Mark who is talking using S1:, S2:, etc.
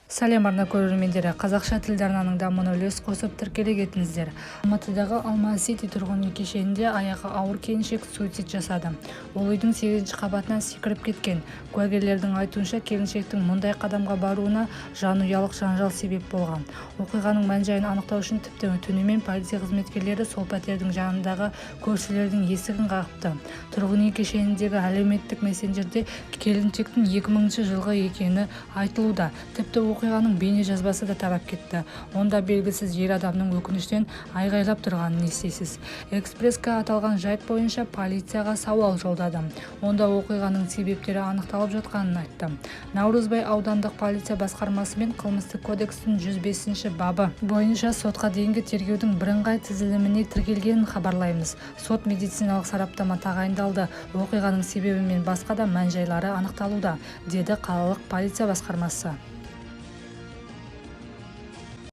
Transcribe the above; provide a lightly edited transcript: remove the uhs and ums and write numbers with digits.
S1: Сәлем арна көрермендері, қазақша тілді арнаның дамуына үлес қосып тіркеле кетіңіздер. Алматыдағы Алма-Сити тұрғын үй кешенінде аяғы ауыр келіншек суицид жасады. Ол үйдің 8-ші қабатынан секіріп кеткен. Куәгерлердің айтуынша, келіншектің мұндай қадамға баруына жанұялық жанжал себеп болған. Оқиғаның мән-жайын анықтау үшін тіпті түнімен полиция қызметкерлері сол пәтердің жанындағы көршілердің есігін қағыпты. Тұрғын үй кешеніндегі әлеуметтік мессенджерде келіншектің 2000 жылғы екені айтылуда. Тіпті оқиғаның бейне жазбасы да тарап кетті. Онда белгісіз ер адамның өкініштен айғайлап тұрғанын естисіз. Экспресска аталған жайт бойынша полицияға сауал жолдады. Онда оқиғаның себептері анықталып жатқанын айтты. Наурызбай аудандық полиция басқармасы мен қылмыстық кодекстің 105-ші бабы бойынша сотқа дейінгі тергеудің бірыңғай тізіліміне тіркелгенін хабарлаймыз. Сот медициналық сараптама тағайындалды. Оқиғаның себебі мен басқа да мән-жайлары анықталуда, деді қалалық полиция басқармасы.